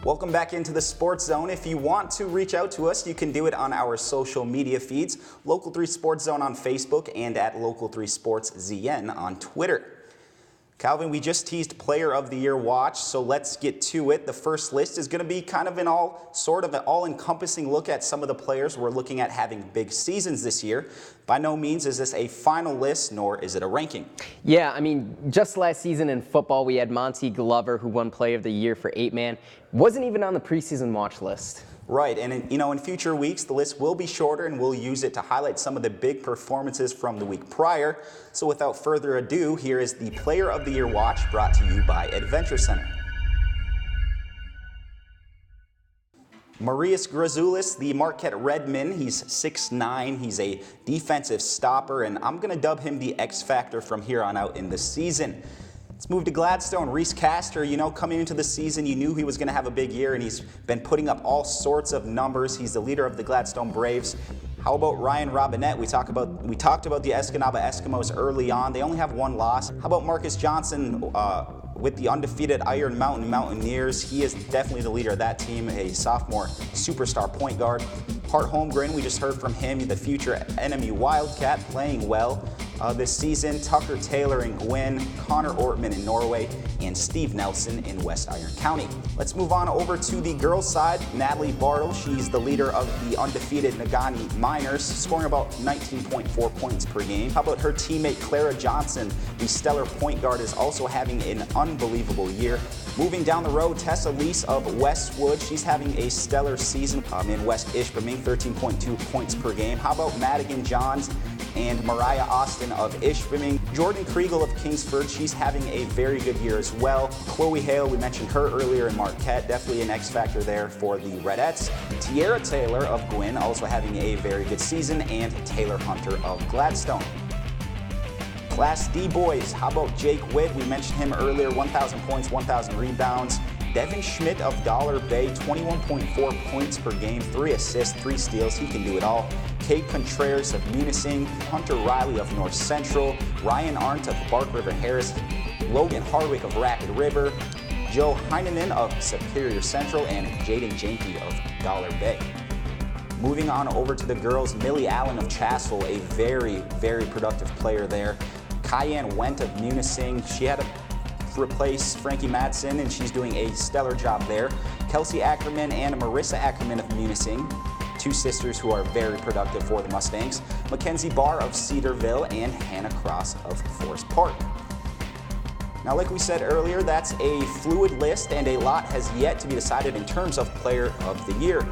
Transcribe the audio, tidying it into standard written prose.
Welcome back into the Sports Zone. If you want to reach out to us, you can do it on our social media feeds, Local 3 Sports Zone on Facebook and at Local 3 Sports ZN on Twitter. Calvin, we just teased Player of the Year watch, so let's get to it. The first list is going to be kind of an all-encompassing look at some of the players we're looking at having big seasons this year. By no means is this a final list, nor is it a ranking. Yeah, I mean, just last season in football, we had Monty Glover, who won Player of the Year for 8-man. Wasn't even on the preseason watch list. Right, and in future weeks, the list will be shorter, and we'll use it to highlight some of the big performances from the week prior. So without further ado, here is the Player of the Year watch brought to you by Adventure Center. Marius Grazoulis, the Marquette Redman, he's 6'9", he's a defensive stopper, and I'm going to dub him the X Factor from here on out in the season. Let's move to Gladstone. Reese Castor, coming into the season, you knew he was going to have a big year, and he's been putting up all sorts of numbers. He's the leader of the Gladstone Braves. How about Ryan Robinette? We talked about the Escanaba Eskimos early on. They only have one loss. How about Marcus Johnson with the undefeated Iron Mountain Mountaineers? He is definitely the leader of that team, a sophomore superstar point guard. Hart Holmgren, we just heard from him, the future enemy Wildcat, playing well this season. Tucker Taylor in Gwyn, Connor Ortman in Norway, and Steve Nelson in West Iron County. Let's move on over to the girls' side. Natalie Bartle, she's the leader of the undefeated Nagani Miners, scoring about 19.4 points per game. How about her teammate Clara Johnson? The stellar point guard is also having an unbelievable year. Moving down the road, Tessa Lease of Westwood. She's having a stellar season in West Ishpeming, 13.2 points per game. How about Madigan Johns and Mariah Austin of Ishpeming? Jordan Kriegel of Kingsford, she's having a very good year as well. Chloe Hale, we mentioned her earlier in Marquette, definitely an X factor there for the Redettes. Tierra Taylor of Gwyn, also having a very good season, and Taylor Hunter of Gladstone. Class D boys, how about Jake Witt? We mentioned him earlier, 1,000 points, 1,000 rebounds. Devin Schmidt of Dollar Bay, 21.4 points per game, 3 assists, 3 steals. He can do it all. Kate Contreras of Munising, Hunter Riley of North Central, Ryan Arndt of Bark River Harris, Logan Hardwick of Rapid River, Joe Heineman of Superior Central, and Jaden Janke of Dollar Bay. Moving on over to the girls, Millie Allen of Chassell, a very, very productive player there. Cayenne Went of Munising, she had to replace Frankie Madsen, and she's doing a stellar job there. Kelsey Ackerman and Marissa Ackerman of Munising, 2 sisters who are very productive for the Mustangs. Mackenzie Barr of Cedarville and Hannah Cross of Forest Park. Now, like we said earlier, that's a fluid list, and a lot has yet to be decided in terms of Player of the Year.